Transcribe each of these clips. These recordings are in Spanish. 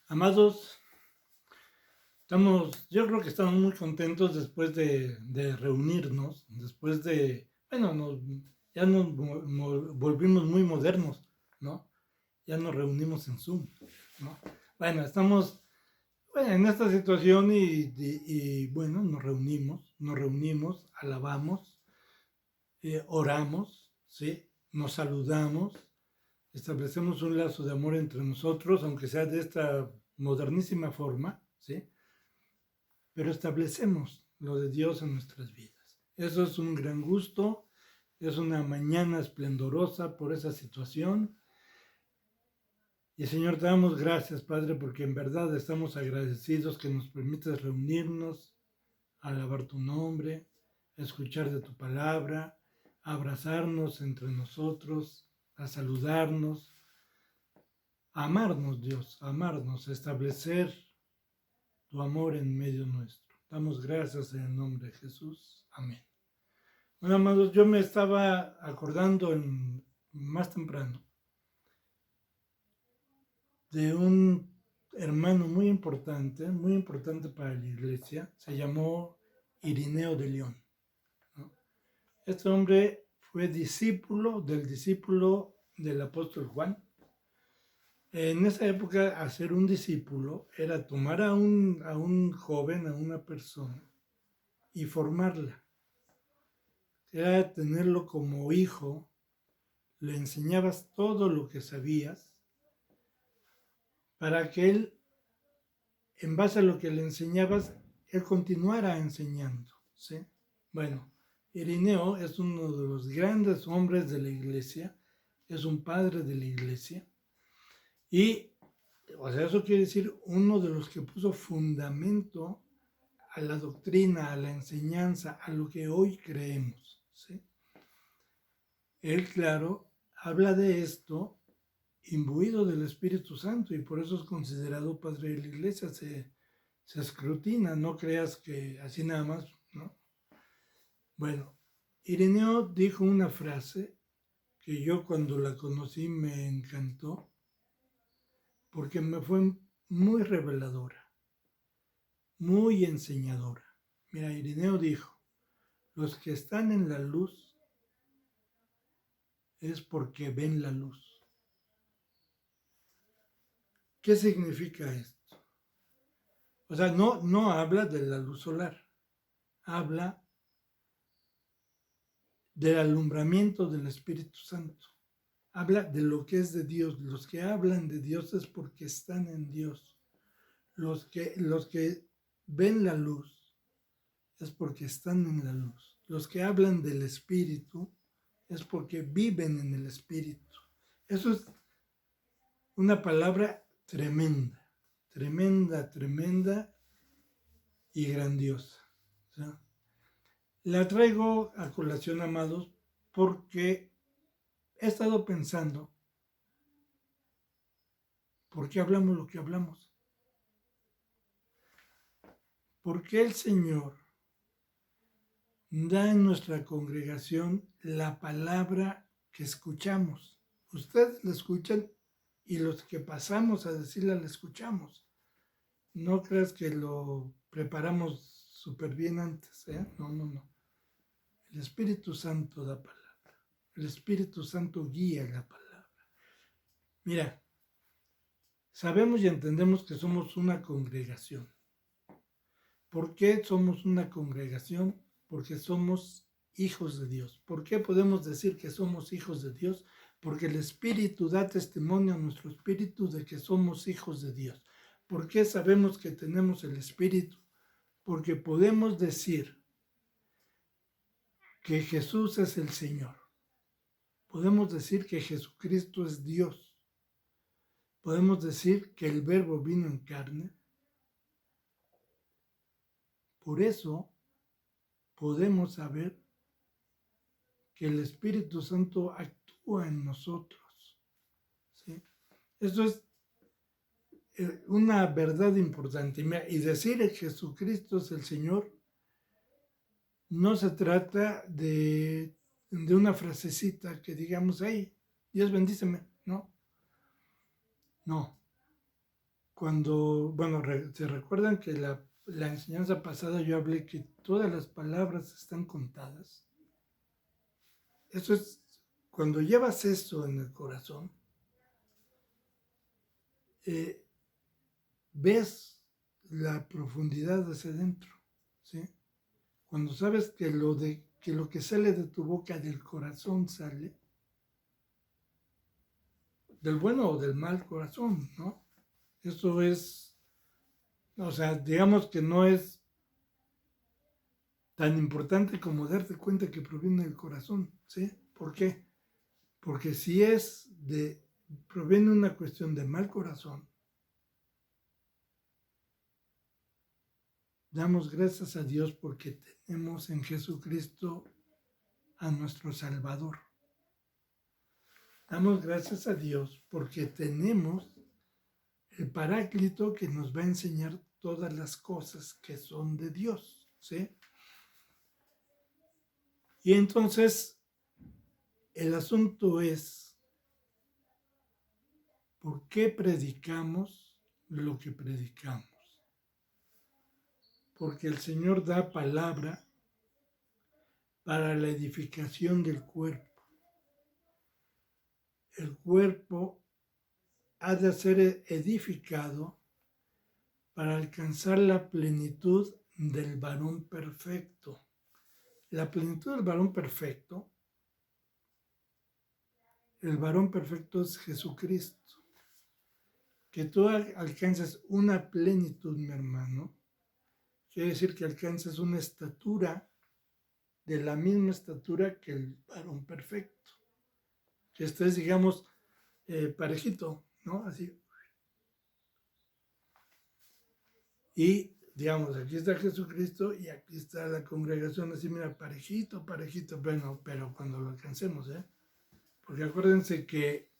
Amados, yo creo que estamos muy contentos después de reunirnos, después de, bueno, ya nos volvimos muy modernos, ¿no? Ya nos reunimos en Zoom, ¿no? Bueno, estamos en esta situación bueno, nos reunimos, alabamos, oramos, ¿sí? Nos saludamos, establecemos un lazo de amor entre nosotros, aunque sea de esta modernísima forma, ¿sí? Pero establecemos lo de Dios en nuestras vidas. Eso es un gran gusto, es una mañana esplendorosa por esa situación. Y Señor, te damos gracias, Padre, porque en verdad estamos agradecidos que nos permitas reunirnos, a alabar tu nombre, a escuchar de tu palabra, a abrazarnos entre nosotros, a saludarnos, a amarnos, Dios, a amarnos, a establecer tu amor en medio nuestro. Damos gracias en el nombre de Jesús. Amén. Bueno, amados, yo me estaba acordando más temprano de un hermano muy importante para la iglesia. Se llamó Irineo de León, ¿no? Este hombre fue discípulo del apóstol Juan. En esa época, hacer un discípulo era tomar a un joven, a una persona, y formarla. Era tenerlo como hijo, le enseñabas todo lo que sabías para que él, en base a lo que le enseñabas, él continuara enseñando, ¿sí? Bueno, Irineo es uno de los grandes hombres de la iglesia, es un padre de la iglesia, y, o sea, eso quiere decir uno de los que puso fundamento a la doctrina, a la enseñanza, a lo que hoy creemos, ¿sí? Él, claro, habla de esto imbuido del Espíritu Santo y por eso es considerado padre de la iglesia. Se escrutina, no creas que así nada más, ¿no? Bueno, Ireneo dijo una frase que yo cuando la conocí me encantó porque me fue muy reveladora, muy enseñadora. Mira, Ireneo dijo, los que están en la luz es porque ven la luz. ¿Qué significa esto? O sea, no habla de la luz solar, habla del alumbramiento del Espíritu Santo. Habla de lo que es de Dios. Los que hablan de Dios es porque están en Dios. Los que ven la luz es porque están en la luz. Los que hablan del Espíritu es porque viven en el Espíritu. Eso es una palabra tremenda, tremenda, tremenda y grandiosa. O sea, la traigo a colación, amados, porque he estado pensando, ¿por qué hablamos lo que hablamos? ¿Por qué el Señor da en nuestra congregación la palabra que escuchamos? Ustedes la escuchan y los que pasamos a decirla la escuchamos. No creas que lo preparamos súper bien antes, ¿eh? No. El Espíritu Santo da palabra. El Espíritu Santo guía la palabra. Mira, sabemos y entendemos que somos una congregación. ¿Por qué somos una congregación? Porque somos hijos de Dios. ¿Por qué podemos decir que somos hijos de Dios? Porque el Espíritu da testimonio a nuestro espíritu de que somos hijos de Dios. ¿Por qué sabemos que tenemos el Espíritu? Porque podemos decir que Jesús es el Señor. Podemos decir que Jesucristo es Dios. Podemos decir que el Verbo vino en carne. Por eso podemos saber que el Espíritu Santo actúa en nosotros, ¿sí? Eso es una verdad importante. Y decir que Jesucristo es el Señor no se trata de una frasecita que digamos, hey, Dios bendíceme. No. se recuerdan que la enseñanza pasada yo hablé que todas las palabras están contadas. Eso es, cuando llevas esto en el corazón, ves la profundidad hacia adentro, ¿sí? Cuando sabes que lo que sale de tu boca del corazón sale, del bueno o del mal corazón, ¿no? Eso es, o sea, digamos que no es tan importante como darte cuenta que proviene del corazón, ¿sí? ¿Por qué? Porque si proviene una cuestión de mal corazón, damos gracias a Dios porque tenemos en Jesucristo a nuestro Salvador. Damos gracias a Dios porque tenemos el Paráclito que nos va a enseñar todas las cosas que son de Dios, ¿sí? Y entonces, el asunto es, ¿por qué predicamos lo que predicamos? Porque el Señor da palabra para la edificación del cuerpo. El cuerpo ha de ser edificado para alcanzar la plenitud del varón perfecto. La plenitud del varón perfecto, el varón perfecto es Jesucristo. Que tú alcances una plenitud, mi hermano, quiere decir que alcances una estatura de la misma estatura que el varón perfecto. Que estés, digamos, parejito, ¿no? Así. Y, digamos, aquí está Jesucristo y aquí está la congregación, así, mira, parejito, parejito. Bueno, pero cuando lo alcancemos, ¿eh? Porque acuérdense que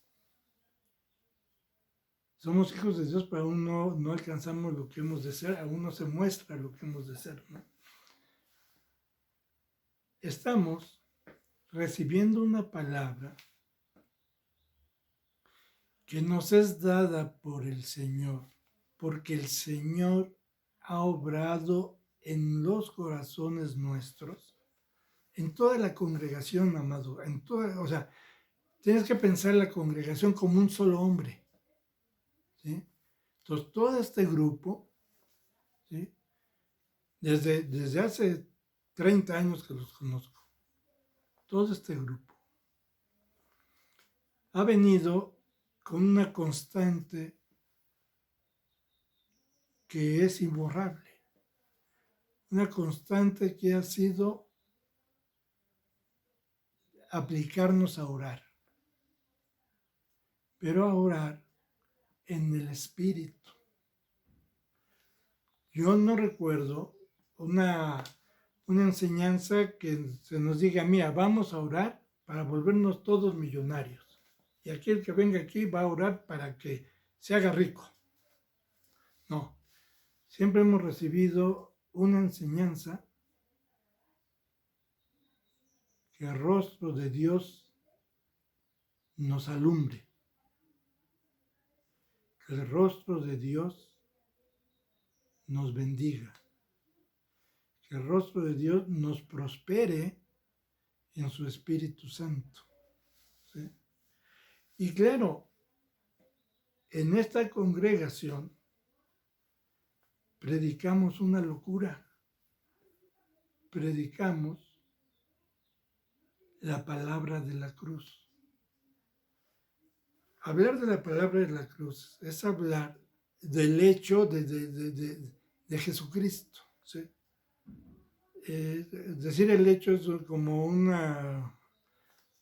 somos hijos de Dios, pero aún no alcanzamos lo que hemos de ser, aún no se muestra lo que hemos de ser, ¿no? Estamos recibiendo una palabra que nos es dada por el Señor, porque el Señor ha obrado en los corazones nuestros, en toda la congregación, amado, o sea, tienes que pensar la congregación como un solo hombre, ¿sí? Entonces, todo este grupo, ¿sí? Desde hace 30 años que los conozco, todo este grupo ha venido con una constante que es imborrable, una constante que ha sido aplicarnos a orar, pero a orar en el Espíritu. Yo no recuerdo una enseñanza que se nos diga, mira, vamos a orar para volvernos todos millonarios. Y aquel que venga aquí va a orar para que se haga rico. No, siempre hemos recibido una enseñanza que el rostro de Dios nos alumbre, que el rostro de Dios nos bendiga, que el rostro de Dios nos prospere en su Espíritu Santo, ¿sí? Y claro, en esta congregación predicamos una locura, predicamos la palabra de la cruz. Hablar de la palabra de la cruz es hablar del hecho de Jesucristo, ¿sí? Decir el hecho es como un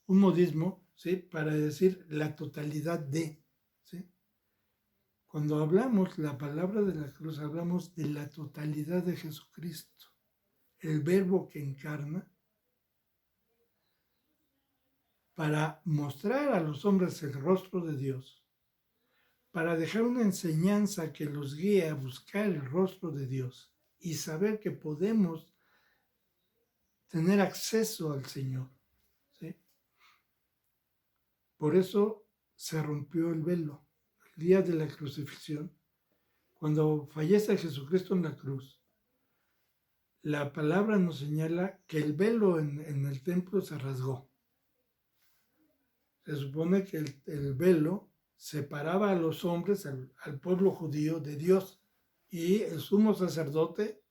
modismo, ¿sí? Para decir la totalidad de, ¿sí? Cuando hablamos la palabra de la cruz, hablamos de la totalidad de Jesucristo, el verbo que encarna, para mostrar a los hombres el rostro de Dios, para dejar una enseñanza que los guíe a buscar el rostro de Dios y saber que podemos tener acceso al Señor, ¿sí? Por eso se rompió el velo. El día de la crucifixión cuando fallece Jesucristo en la cruz, la palabra nos señala que el velo en el templo se rasgó. Se supone que el velo separaba a los hombres, al pueblo judío, de Dios. Y el sumo sacerdote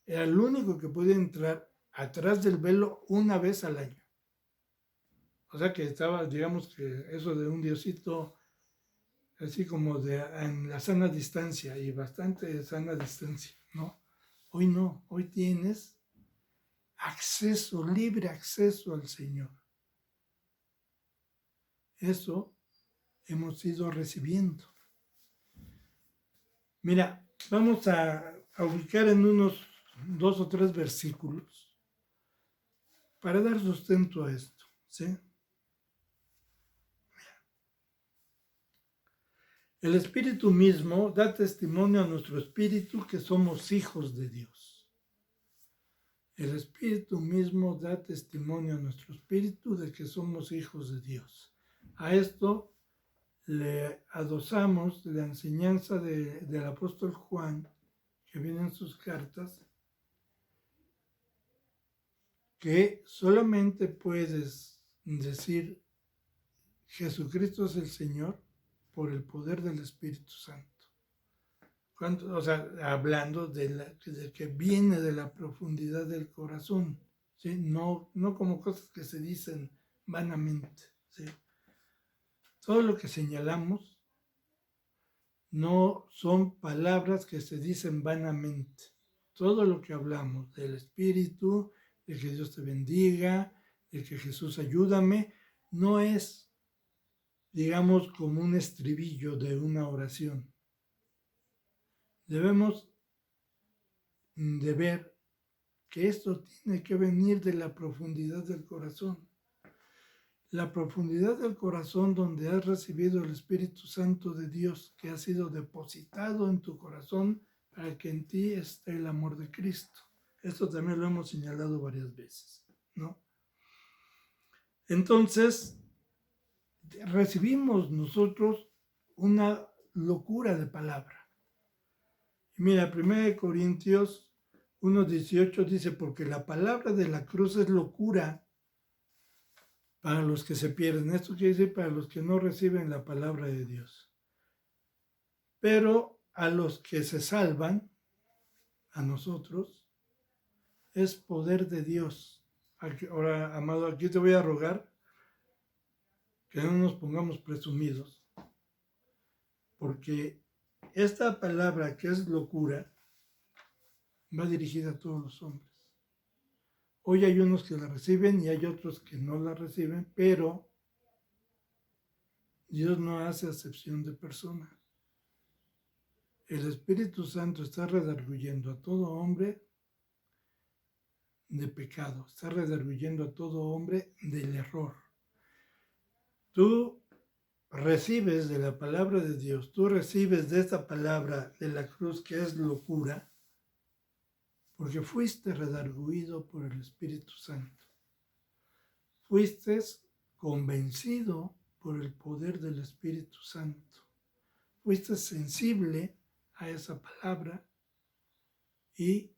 era el único que podía entrar atrás del velo una vez al año. O sea que estaba, digamos que eso de un diosito así como en la sana distancia, y bastante sana distancia, ¿no? Hoy no, hoy tienes acceso, libre acceso al Señor. Eso hemos ido recibiendo. Mira, vamos a ubicar en unos 2 o 3 versículos para dar sustento a esto, ¿sí? El Espíritu mismo da testimonio a nuestro espíritu que somos hijos de Dios. El Espíritu mismo da testimonio a nuestro espíritu de que somos hijos de Dios. A esto le adosamos la enseñanza del apóstol Juan, que viene en sus cartas, que solamente puedes decir Jesucristo es el Señor por el poder del Espíritu Santo. O sea, hablando de que viene de la profundidad del corazón, ¿sí? No como cosas que se dicen vanamente, ¿sí? Todo lo que señalamos no son palabras que se dicen vanamente. Todo lo que hablamos del Espíritu, de que Dios te bendiga, de que Jesús ayúdame, no es, digamos, como un estribillo de una oración. Debemos de ver que esto tiene que venir de la profundidad del corazón. La profundidad del corazón donde has recibido el Espíritu Santo de Dios que ha sido depositado en tu corazón para que en ti esté el amor de Cristo. Esto también lo hemos señalado varias veces, ¿no? Entonces, recibimos nosotros una locura de palabra. Y mira, 1 Corintios 1:18 dice, porque la palabra de la cruz es locura para los que se pierden. Esto quiere decir para los que no reciben la palabra de Dios. Pero a los que se salvan, a nosotros, es poder de Dios. Ahora, amado, aquí te voy a rogar que no nos pongamos presumidos, porque esta palabra que es locura va dirigida a todos los hombres. Hoy hay unos que la reciben y hay otros que no la reciben, pero Dios no hace acepción de persona. El Espíritu Santo está redarguyendo a todo hombre de pecado, está redarguyendo a todo hombre del error. Tú recibes de la palabra de Dios, tú recibes de esta palabra de la cruz que es locura, porque fuiste redarguido por el Espíritu Santo. Fuiste convencido por el poder del Espíritu Santo. Fuiste sensible a esa palabra y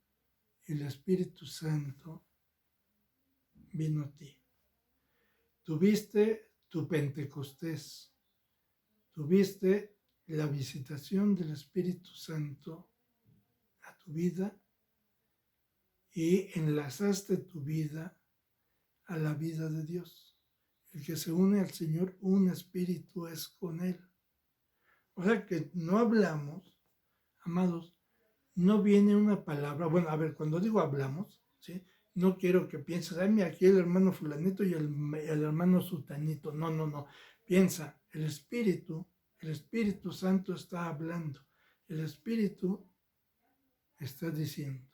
el Espíritu Santo vino a ti. Tuviste tu Pentecostés, tuviste la visitación del Espíritu Santo a tu vida y enlazaste tu vida a la vida de Dios. El que se une al Señor, un espíritu es con Él. O sea que no hablamos, amados, no viene una palabra. Bueno, a ver, cuando digo hablamos, ¿sí? No quiero que pienses, ay, mira, aquí el hermano fulanito y el hermano sutanito. No. Piensa, el Espíritu Santo está hablando. El Espíritu está diciendo.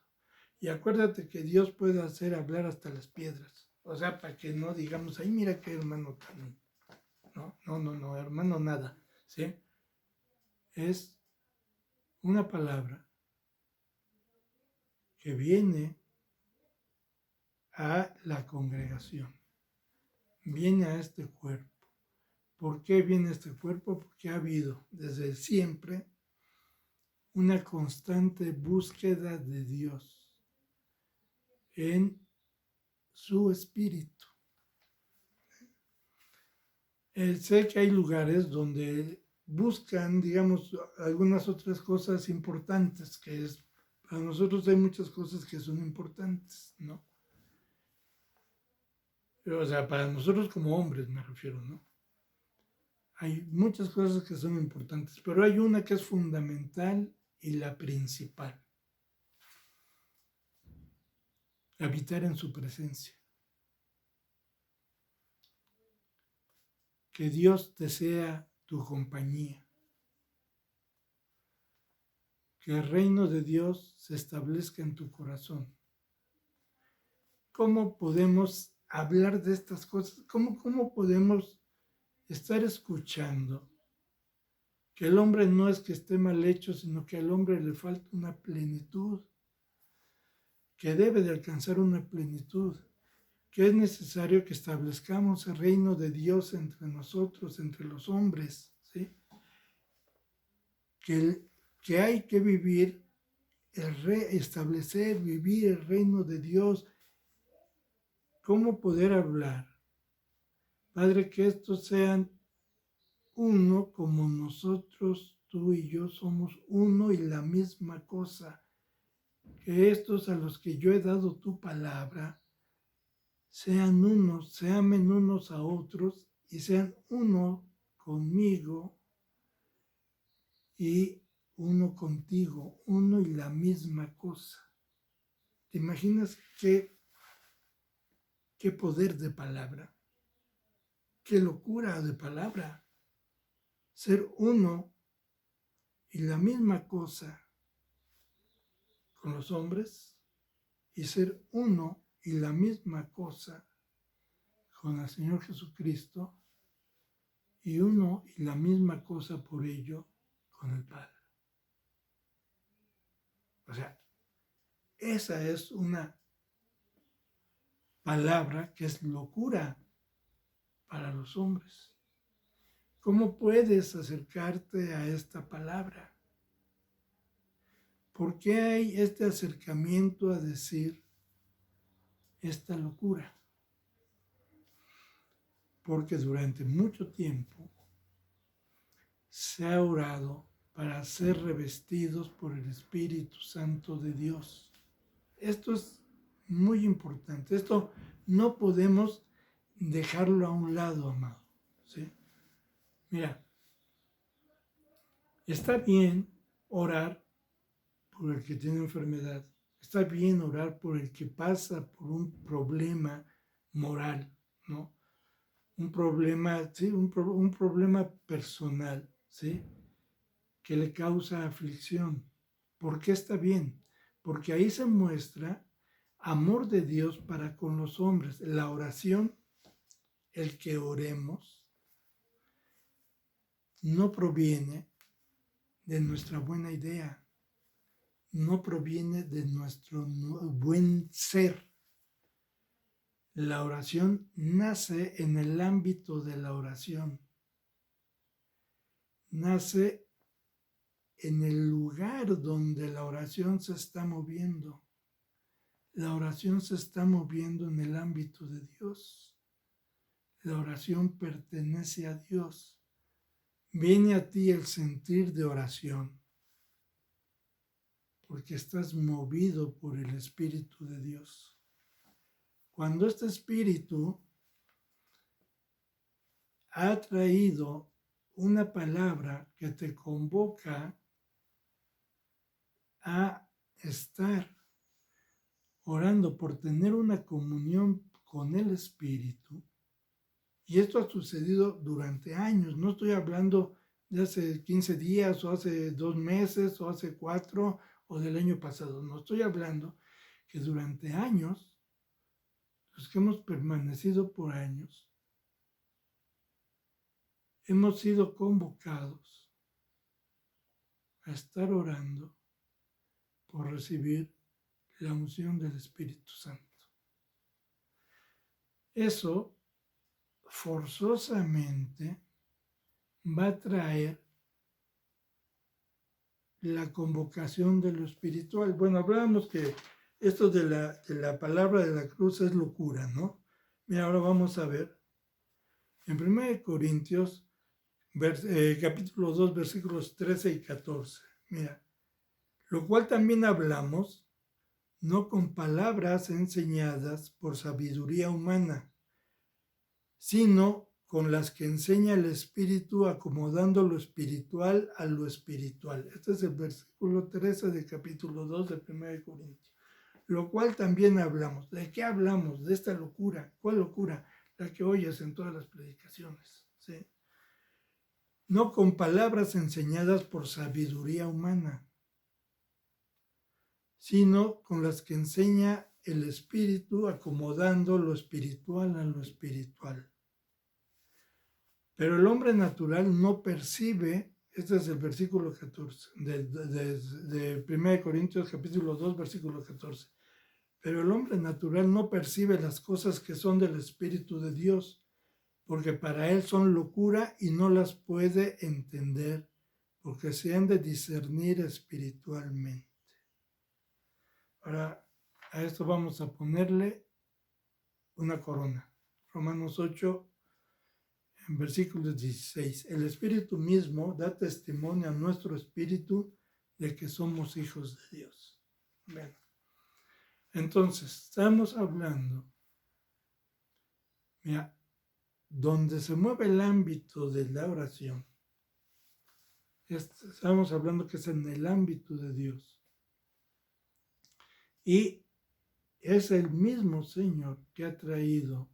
Y acuérdate que Dios puede hacer hablar hasta las piedras. O sea, para que no digamos, ay, mira qué hermano tan... No, hermano, nada. ¿Sí? Es una palabra que viene a la congregación, viene a este cuerpo. ¿Por qué viene este cuerpo? Porque ha habido desde siempre una constante búsqueda de Dios en su espíritu. Sé que hay lugares donde buscan, digamos, algunas otras cosas importantes, que es, para nosotros hay muchas cosas que son importantes, ¿no? O sea, para nosotros como hombres me refiero, ¿no? Hay muchas cosas que son importantes, pero hay una que es fundamental y la principal: habitar en su presencia. Que Dios te sea tu compañía. Que el reino de Dios se establezca en tu corazón. ¿Cómo podemos hablar de estas cosas? ¿Cómo podemos estar escuchando que el hombre no es que esté mal hecho, sino que al hombre le falta una plenitud, que debe de alcanzar una plenitud, que es necesario que establezcamos el reino de Dios entre nosotros, entre los hombres, ¿sí? Que hay que vivir, establecer, vivir el reino de Dios. ¿Cómo poder hablar? Padre, que estos sean uno como nosotros, tú y yo somos uno y la misma cosa. Que estos a los que yo he dado tu palabra sean unos, se amen unos a otros y sean uno conmigo y uno contigo, uno y la misma cosa. ¿Te imaginas qué poder de palabra? Qué locura de palabra. Ser uno y la misma cosa con los hombres y ser uno y la misma cosa con el Señor Jesucristo y uno y la misma cosa por ello con el Padre. O sea, esa es una palabra que es locura para los hombres. ¿Cómo puedes acercarte a esta palabra? ¿Por qué hay este acercamiento a decir esta locura? Porque durante mucho tiempo se ha orado para ser revestidos por el Espíritu Santo de Dios. Esto es muy importante. Esto no podemos dejarlo a un lado, amado, ¿sí? Mira, está bien orar por el que tiene enfermedad. Está bien orar por el que pasa por un problema moral, ¿no? Un problema, ¿sí? Un problema personal, ¿sí? Que le causa aflicción. ¿Por qué está bien? Porque ahí se muestra amor de Dios para con los hombres. La oración, el que oremos, no proviene de nuestra buena idea, no proviene de nuestro buen ser. La oración nace en el ámbito de la oración, nace en el lugar donde la oración se está moviendo. La oración se está moviendo en el ámbito de Dios. La oración pertenece a Dios. Viene a ti el sentir de oración, porque estás movido por el Espíritu de Dios. Cuando este Espíritu ha traído una palabra que te convoca a estar orando por tener una comunión con el Espíritu, y esto ha sucedido durante años, no estoy hablando de hace 15 días o hace 2 meses o hace 4 o del año pasado, no estoy hablando que durante años, los que hemos permanecido por años, hemos sido convocados a estar orando por recibir la unción del Espíritu Santo. Eso forzosamente va a traer la convocación de lo espiritual. Bueno, hablábamos que esto de la palabra de la cruz es locura, ¿no? Mira, ahora vamos a ver. En 1 Corintios, capítulo 2, versículos 13 y 14. Mira, lo cual también hablamos, no con palabras enseñadas por sabiduría humana, sino con las que enseña el Espíritu, acomodando lo espiritual a lo espiritual. Este es el versículo 13 del capítulo 2 de 1 Corintios. Lo cual también hablamos. ¿De qué hablamos? De esta locura. ¿Cuál locura? La que oyes en todas las predicaciones. ¿Sí? No con palabras enseñadas por sabiduría humana, sino con las que enseña el Espíritu, acomodando lo espiritual a lo espiritual. Pero el hombre natural no percibe, este es el versículo 14 de 1 Corintios capítulo 2, versículo 14. Pero el hombre natural no percibe las cosas que son del Espíritu de Dios, porque para él son locura y no las puede entender, porque se han de discernir espiritualmente. Ahora, a esto vamos a ponerle una corona. Romanos 8, en versículo 16. El Espíritu mismo da testimonio a nuestro espíritu de que somos hijos de Dios. Bueno, entonces, estamos hablando, mira, donde se mueve el ámbito de la oración, estamos hablando que es en el ámbito de Dios. Y es el mismo Señor que ha traído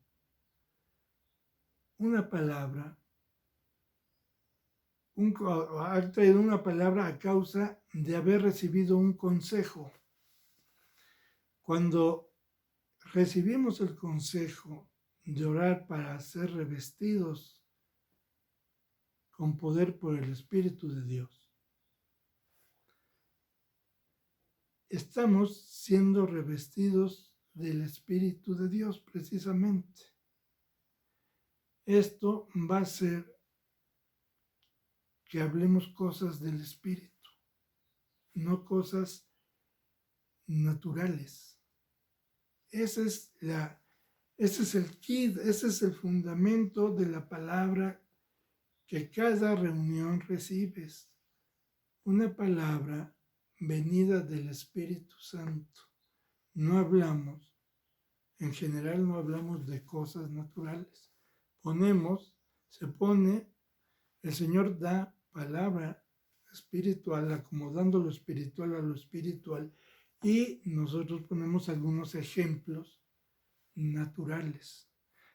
una palabra, ha traído una palabra a causa de haber recibido un consejo. Cuando recibimos el consejo de orar para ser revestidos con poder por el Espíritu de Dios, estamos siendo revestidos del Espíritu de Dios precisamente. Esto va a hacer que hablemos cosas del Espíritu, no cosas naturales. Ese es el kit, ese es el fundamento de la palabra que cada reunión recibes. Una palabra venida del Espíritu Santo. No hablamos, en general no hablamos de cosas naturales. El Señor da palabra espiritual, acomodando lo espiritual a lo espiritual, y nosotros ponemos algunos ejemplos naturales.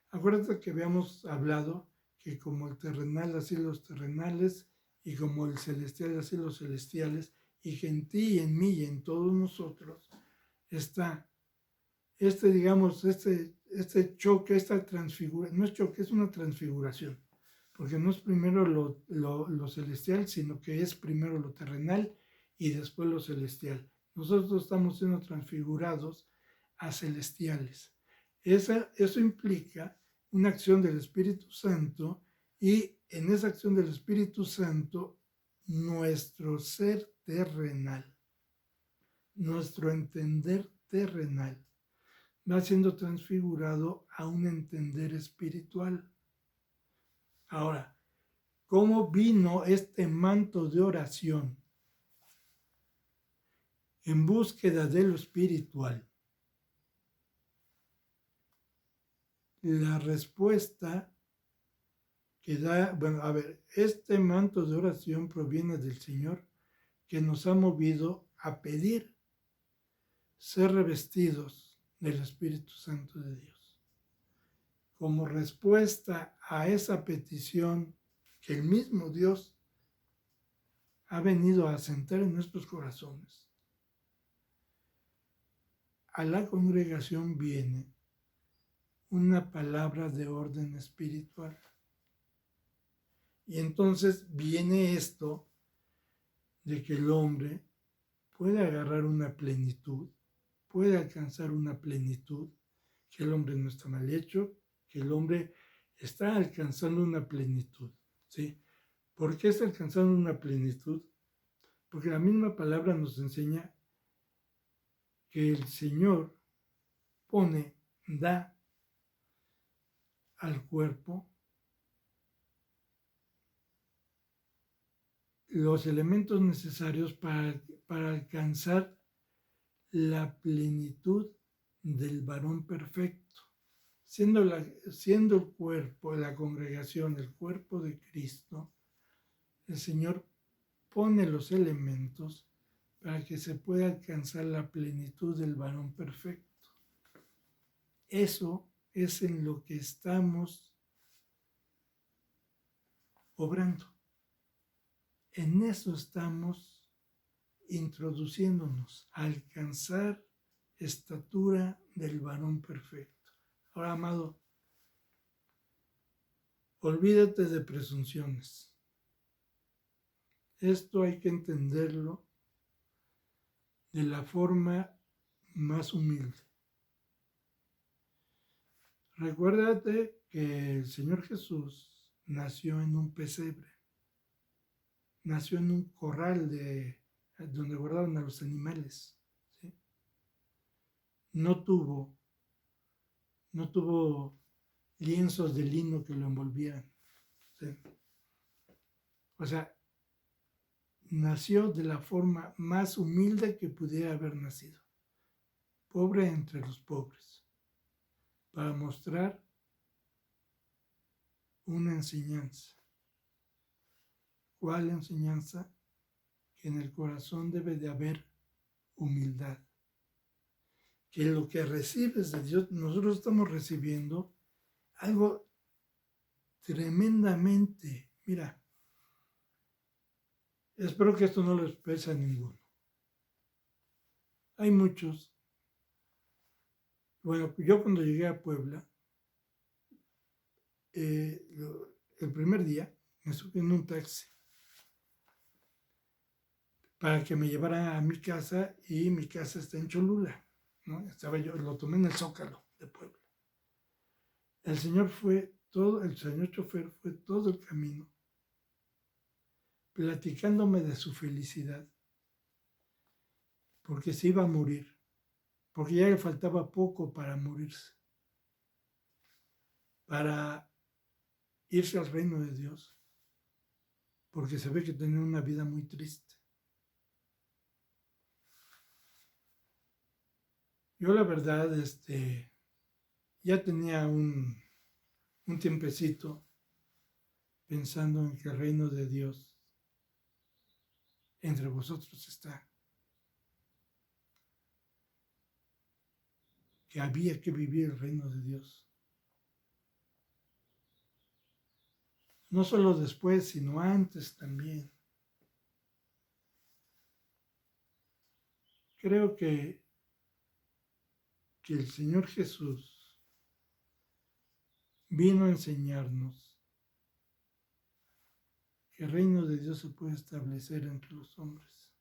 Acuérdate que habíamos hablado que como el terrenal, así los terrenales, y como el celestial, así los celestiales, y que en ti y en mí y en todos nosotros está este choque, esta transfiguración. No es choque, es una transfiguración, porque no es primero lo celestial, sino que es primero lo terrenal y después lo celestial. Nosotros estamos siendo transfigurados a celestiales. Eso implica una acción del Espíritu Santo, y en esa acción del Espíritu Santo, nuestro ser terrenal, nuestro entender terrenal, va siendo transfigurado a un entender espiritual. Ahora, ¿cómo vino este manto de oración en búsqueda de lo espiritual? La respuesta que da, este manto de oración proviene del Señor, que nos ha movido a pedir ser revestidos del Espíritu Santo de Dios. Como respuesta a esa petición que el mismo Dios ha venido a asentar en nuestros corazones, a la congregación viene una palabra de orden espiritual. Y entonces viene esto de que el hombre puede agarrar una plenitud, puede alcanzar una plenitud, que el hombre no está mal hecho, que el hombre está alcanzando una plenitud, ¿sí? ¿Por qué está alcanzando una plenitud? Porque la misma palabra nos enseña que el Señor da al cuerpo los elementos necesarios para alcanzar la plenitud del varón perfecto, siendo el cuerpo, la congregación, el cuerpo de Cristo. El Señor pone los elementos para que se pueda alcanzar la plenitud del varón perfecto. Eso es en lo que estamos obrando. En eso estamos introduciéndonos a alcanzar estatura del varón perfecto. Ahora, amado, olvídate de presunciones. Esto hay que entenderlo de la forma más humilde. Recuérdate que el Señor Jesús nació en un pesebre, nació en un corral donde guardaban a los animales, ¿sí? No tuvo lienzos de lino que lo envolvieran, ¿sí? O sea, nació de la forma más humilde que pudiera haber nacido, pobre entre los pobres, para mostrar una enseñanza. ¿Cuál enseñanza? Que en el corazón debe de haber humildad. Que lo que recibes de Dios, nosotros estamos recibiendo algo tremendamente. Mira, espero que esto no les pese a ninguno. Hay muchos. Bueno, yo cuando llegué a Puebla, el primer día me subí en un taxi para que me llevara a mi casa, y mi casa está en Cholula, ¿no? Lo tomé en el Zócalo de Puebla. El señor chofer fue todo el camino platicándome de su felicidad, porque se iba a morir, porque ya le faltaba poco para morirse, para irse al reino de Dios, porque se ve que tenía una vida muy triste. Yo la verdad, ya tenía un tiempecito pensando en que el reino de Dios entre vosotros está, que había que vivir el reino de Dios. No solo después, sino antes también. Creo que el Señor Jesús vino a enseñarnos que el reino de Dios se puede establecer entre los hombres.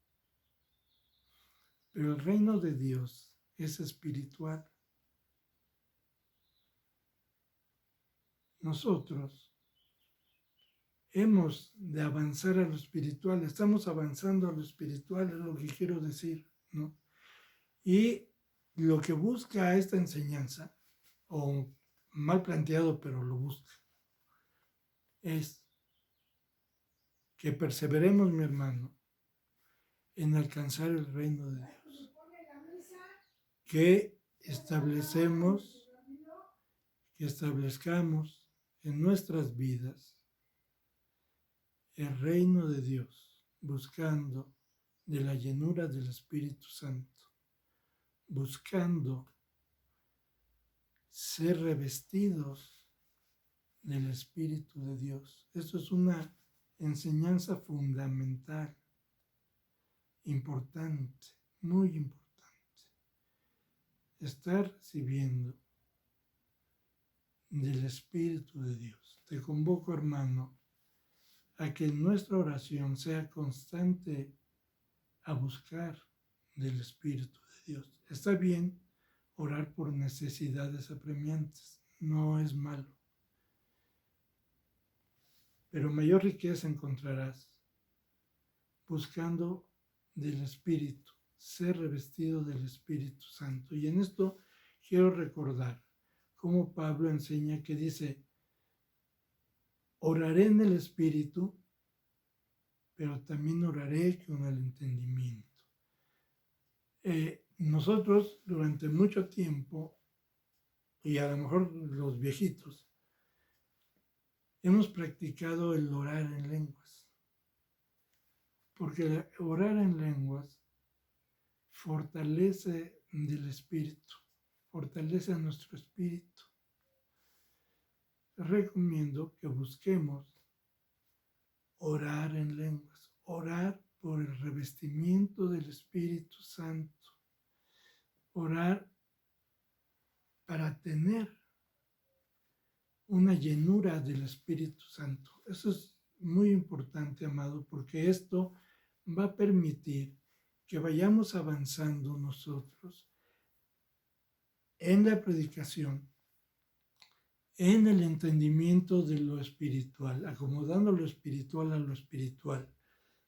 Pero el reino de Dios es espiritual. Nosotros hemos de avanzar a lo espiritual, estamos avanzando a lo espiritual, es lo que quiero decir, ¿no? Y lo que busca esta enseñanza, o mal planteado, pero lo busca, es que perseveremos, mi hermano, en alcanzar el reino de Dios, que establezcamos en nuestras vidas el reino de Dios, buscando de la llenura del Espíritu Santo, buscando ser revestidos del Espíritu de Dios. Esto es una enseñanza fundamental, importante, muy importante. Estar recibiendo del Espíritu de Dios. Te convoco, hermano, a que nuestra oración sea constante a buscar del Espíritu de Dios. Está bien orar por necesidades apremiantes, no es malo. Pero mayor riqueza encontrarás buscando del Espíritu, ser revestido del Espíritu Santo. Y en esto quiero recordar cómo Pablo enseña que dice, oraré en el Espíritu, pero también oraré con el entendimiento. Nosotros durante mucho tiempo, y a lo mejor los viejitos, hemos practicado el orar en lenguas, porque orar en lenguas fortalece del espíritu, fortalece a nuestro espíritu. Recomiendo que busquemos orar en lenguas, orar por el revestimiento del Espíritu Santo, orar para tener una llenura del Espíritu Santo. Eso es muy importante, amado, porque esto va a permitir que vayamos avanzando nosotros en la predicación, en el entendimiento de lo espiritual, acomodando lo espiritual a lo espiritual,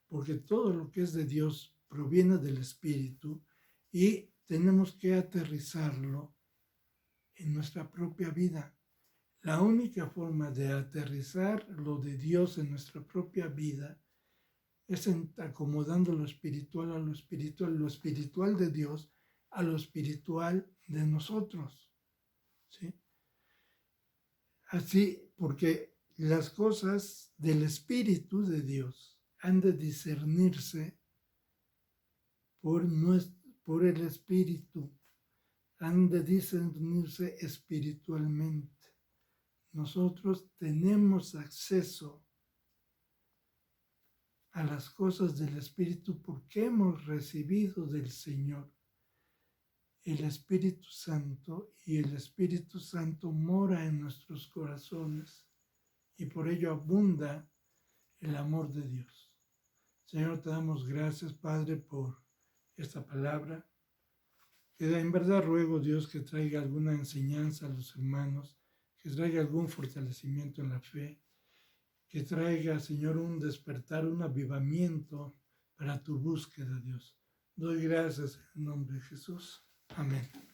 porque todo lo que es de Dios proviene del Espíritu y tenemos que aterrizarlo en nuestra propia vida. La única forma de aterrizar lo de Dios en nuestra propia vida es acomodando lo espiritual a lo espiritual de Dios a lo espiritual de nosotros, ¿sí? Así, porque las cosas del Espíritu de Dios han de discernirse por el Espíritu, han de discernirse espiritualmente. Nosotros tenemos acceso a las cosas del Espíritu porque hemos recibido del Señor el Espíritu Santo, y el Espíritu Santo mora en nuestros corazones y por ello abunda el amor de Dios. Señor, te damos gracias, Padre, por esta palabra, que en verdad ruego, Dios, que traiga alguna enseñanza a los hermanos, que traiga algún fortalecimiento en la fe, que traiga, Señor, un despertar, un avivamiento para tu búsqueda, Dios. Doy gracias en el nombre de Jesús. Amén.